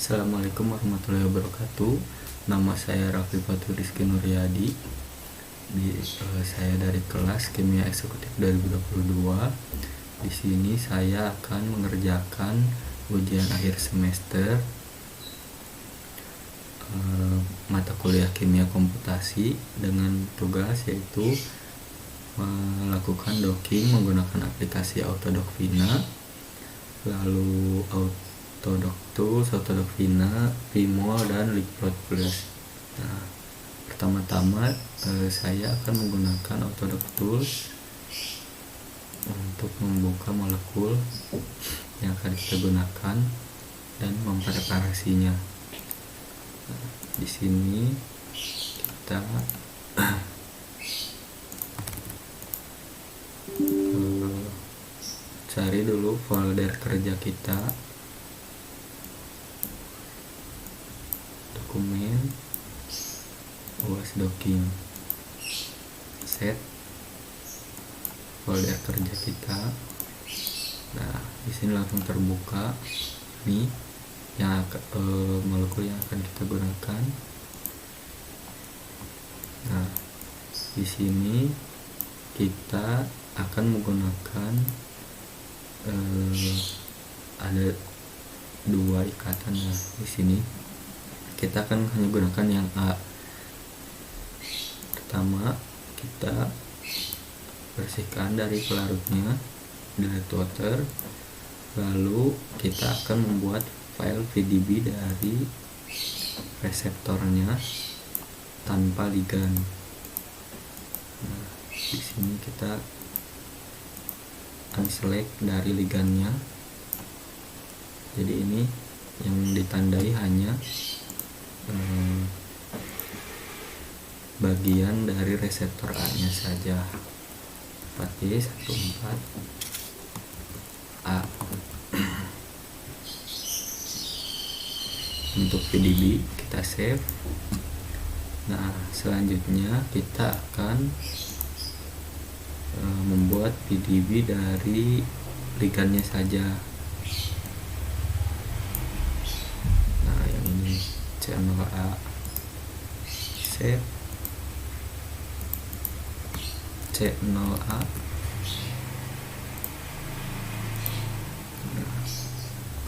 Assalamualaikum warahmatullahi wabarakatuh. Nama saya Raffi Fatur Rizky Nuryadi. Saya dari kelas Kimia Eksekutif 2022. Di sini saya akan mengerjakan ujian akhir semester mata kuliah Kimia Komputasi dengan tugas yaitu melakukan docking menggunakan aplikasi Autodoc Vina, lalu Autodoc Tools, Autodoc Vina, Vimol, dan Liquid Plus. Nah, pertama-tama saya akan menggunakan Autodoc Tools untuk membuka molekul yang akan kita gunakan dan mempreparasinya. Nah, di sini kita cari dulu folder kerja kita, dokumen, UAS docking, set folder kerja kita. Nah, di sini langsung terbuka nih yang molekul yang akan kita gunakan. Nah, di sini kita akan menggunakan ada dua ikatan. Nah, di sini kita akan hanya gunakan yang A. Pertama, kita bersihkan dari pelarutnya, delete water, lalu kita akan membuat file PDB dari reseptornya tanpa ligan. Nah, di sini kita unselect dari ligannya. Jadi ini yang ditandai hanya bagian dari reseptor A-nya saja. 4Y14A. Untuk PDB kita save. Nah, selanjutnya kita akan membuat PDB dari ligannya saja. Nah, yang ini C0A, save C0A. Nah,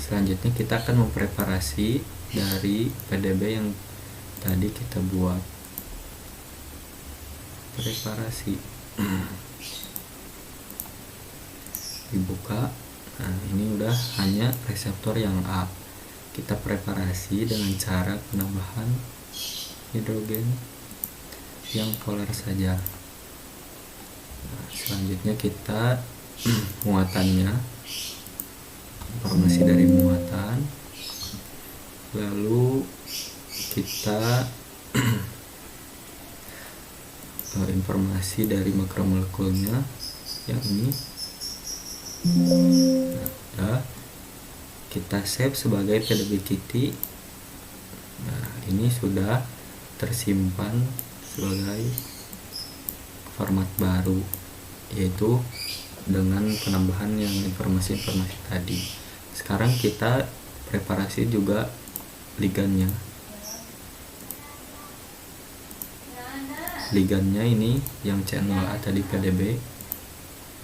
selanjutnya kita akan mempreparasi dari PDB yang tadi kita buat. Preparasi dibuka. Nah, ini udah hanya reseptor yang A. Kita preparasi dengan cara penambahan hidrogen yang polar saja. Nah, selanjutnya kita muatannya, informasi dari muatan, lalu kita informasi dari makromolekulnya yang ini. Nah, kita save sebagai PDB Kitty. Nah, ini sudah tersimpan sebagai format baru, yaitu dengan penambahan yang informasi-informasi tadi. Sekarang kita preparasi juga ligannya. Ligannya ini yang C0A tadi PDB.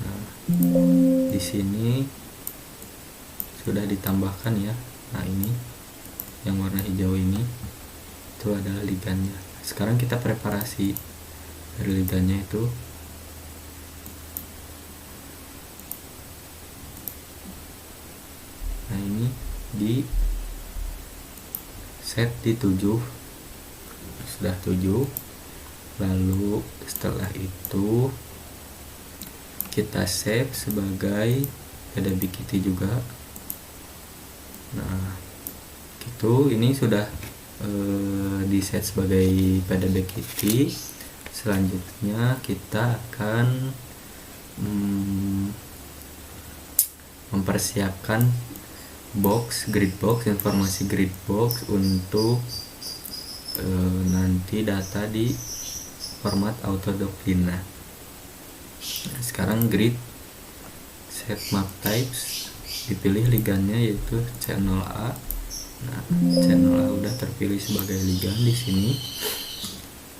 Nah, di sini sudah ditambahkan ya. Nah, ini yang warna hijau ini itu adalah ligannya. Sekarang kita preparasi dari ligannya itu. Nah, ini di set di 7, sudah 7. Lalu setelah itu kita save sebagai PDB Kitty juga. Nah, gitu, ini sudah di set sebagai PDB Kitty. Selanjutnya kita akan mempersiapkan grid box, informasi grid box untuk nanti data di format Autodoc Vina. Nah, sekarang grid set map types, dipilih ligannya yaitu C0A, Nah, channel A udah terpilih sebagai ligan di sini.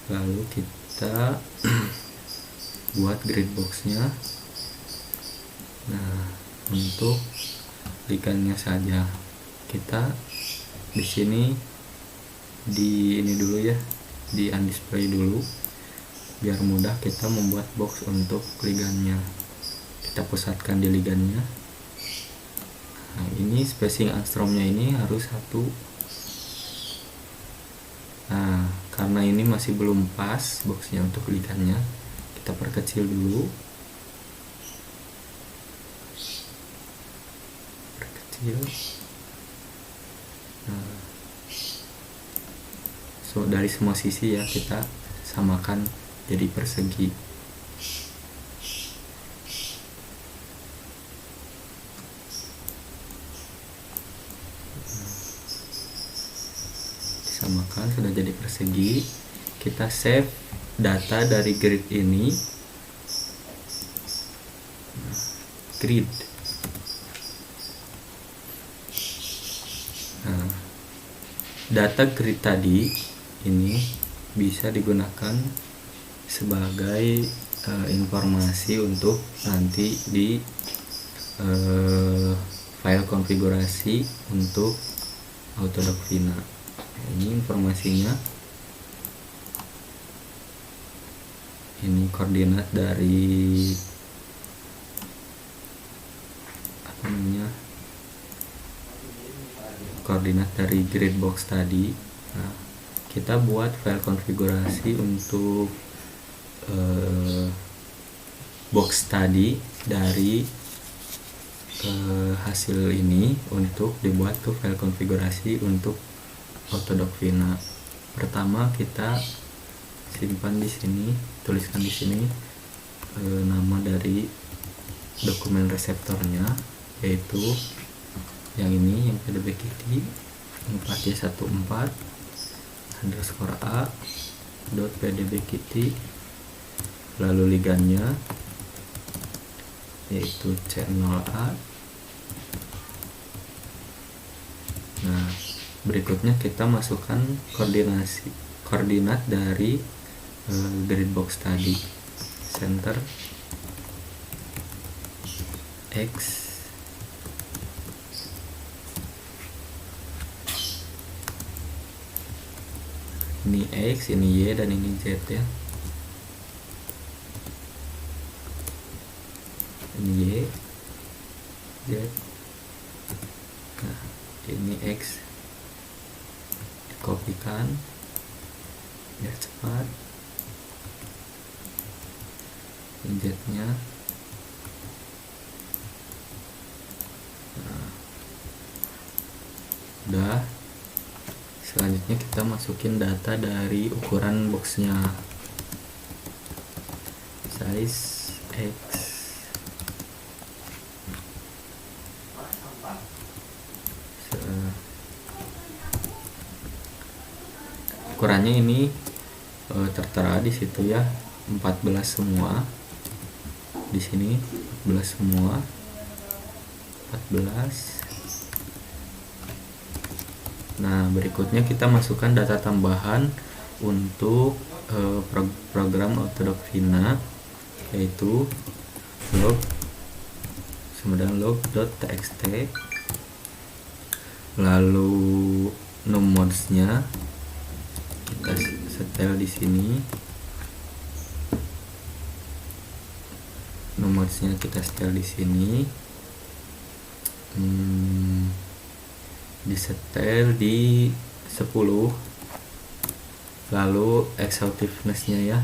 Lalu kita buat grid boxnya. Nah, untuk ligannya saja kita di sini ini dulu ya, di undisplay dulu biar mudah kita membuat box untuk ligannya. Kita pusatkan di ligannya. Nah, ini spacing angstromnya ini harus 1. Nah, karena ini masih belum pas boxnya untuk ligannya, kita perkecil dulu. Nah, so dari semua sisi ya kita samakan jadi persegi. Disamakan, sudah jadi persegi. Kita save data dari grid ini. Grid. Nah, data grid tadi ini bisa digunakan sebagai informasi untuk nanti di file konfigurasi untuk Autodoc Vina. Ini informasinya. Ini koordinat dari koordinat dari grid box tadi. Nah, kita buat file konfigurasi untuk box tadi dari hasil ini untuk dibuat ke file konfigurasi untuk Autodoc Vina. Pertama kita simpan di sini, tuliskan di sini nama dari dokumen reseptornya, yaitu yang ini, yang PDB Kitty 4Y14 underscore A dot PDB Kitty. Lalu ligannya yaitu C0A. Nah, berikutnya kita masukkan koordinat dari grid box tadi. Center X, ini X, ini Y, dan ini Z ya. Ini Y, Z. Nah, ini X dikopikan biar cepat. Ini Z nya. Nah, udah. Selanjutnya kita masukin data dari ukuran boxnya, size X. Ukurannya ini tertera di situ ya, 14 semua. Di sini 14 semua, 14. Nah, berikutnya kita masukkan data tambahan untuk program Autodoc Vina, yaitu log log.txt. Lalu nomodsnya kita setel di sini. Nomodsnya kita setel di sini. Disetel di 10. Lalu exhaustiveness-nya ya,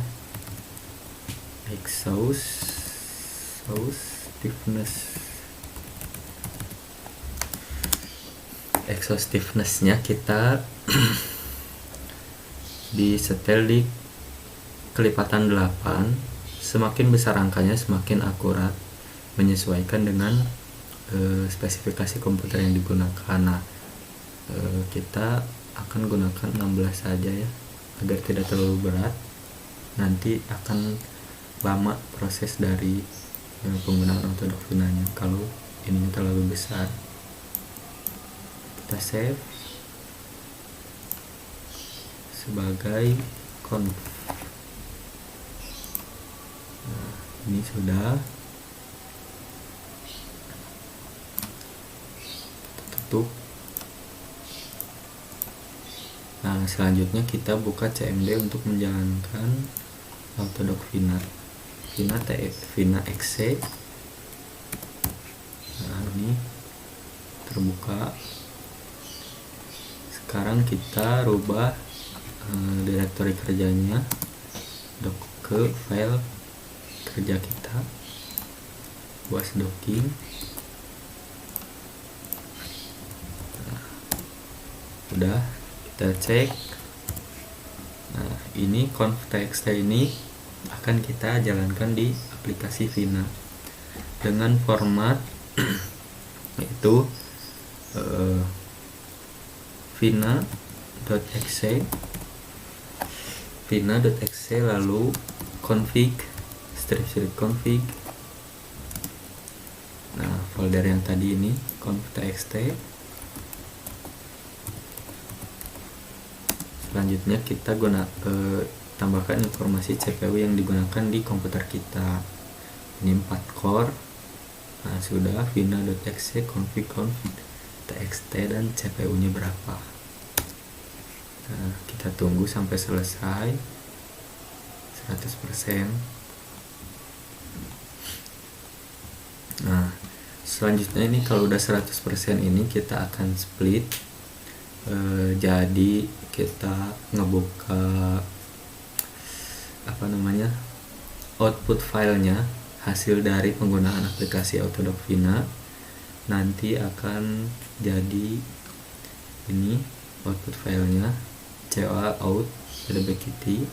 exhaustiveness-nya kita disetel di kelipatan 8. Semakin besar angkanya semakin akurat, menyesuaikan dengan spesifikasi komputer yang digunakan. Nah, kita akan gunakan 16 saja ya, agar tidak terlalu berat. Nanti akan lama proses dari penggunaan Autodoc Vina-nya kalau ininya terlalu besar. Kita save. sebagai conf. Nah, ini sudah. Tutup. Nah, selanjutnya kita buka CMD untuk menjalankan Autodoc Vina exe. Nah, ini terbuka. Sekarang kita rubah direktori kerjanya ke file kerja kita, was docking. Nah, udah, kita cek. Nah, ini conf.txt ini akan kita jalankan di aplikasi Vina dengan format yaitu vina.exe lalu config /config. Nah, folder yang tadi ini conf.txt. Selanjutnya kita tambahkan informasi CPU yang digunakan di komputer kita. Ini 4 core. Nah, sudah vina.exe config txt dan CPU nya berapa. Nah, kita tunggu sampai selesai 100%. Nah, selanjutnya ini kalau udah 100% ini kita akan split. Jadi kita ngebuka output filenya, hasil dari penggunaan aplikasi Autodoc Vina nanti akan jadi ini output filenya COA out pdb-kitty.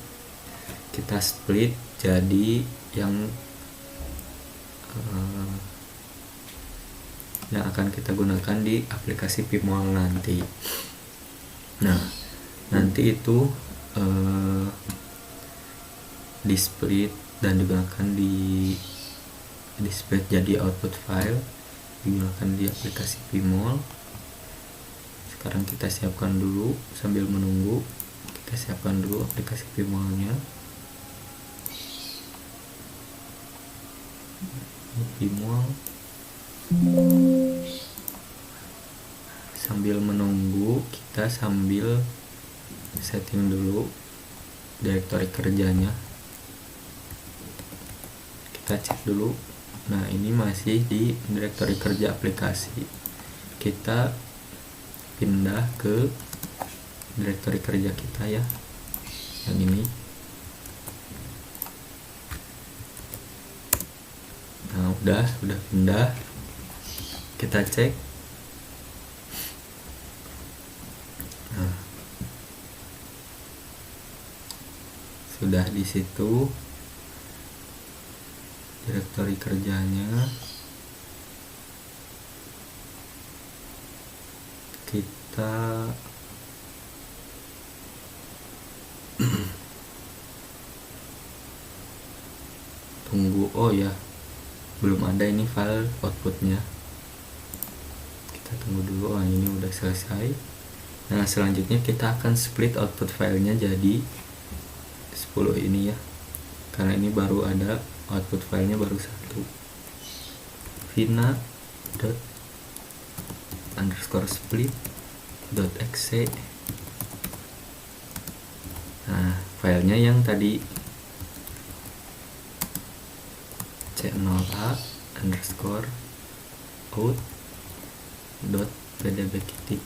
Kita split jadi yang akan kita gunakan di aplikasi Pimol nanti. Nah, nanti itu di split dan digunakan di split jadi output file, digunakan di aplikasi Pimol. Sekarang kita siapkan dulu, sambil menunggu kita siapkan dulu aplikasi Pimolnya. Pimol. Sambil menunggu kita sambil setting dulu direktori kerjanya. Kita cek dulu. Nah, ini masih di direktori kerja aplikasi. Kita pindah ke direktori kerja kita ya, yang ini. Nah, udah pindah. Kita cek. Nah, sudah di situ direktori kerjanya. Kita tunggu. Oh ya, belum ada ini file outputnya. Kita tunggu dulu. Oh, ini udah selesai. Nah, selanjutnya kita akan split output filenya jadi 10 ini ya, karena ini baru ada output filenya baru satu. vina._split.exe. Nah, filenya yang tadi c0a_out.pdb-kitty.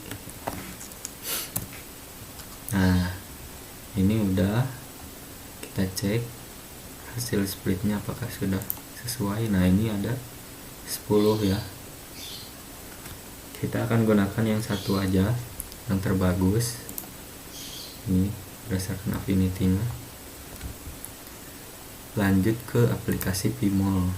Nah, ini udah. Kita cek hasil splitnya apakah sudah sesuai. Nah, ini ada 10 ya. Kita akan gunakan yang satu aja, yang terbagus. Ini berdasarkan affinity-nya. Lanjut ke aplikasi Pimol.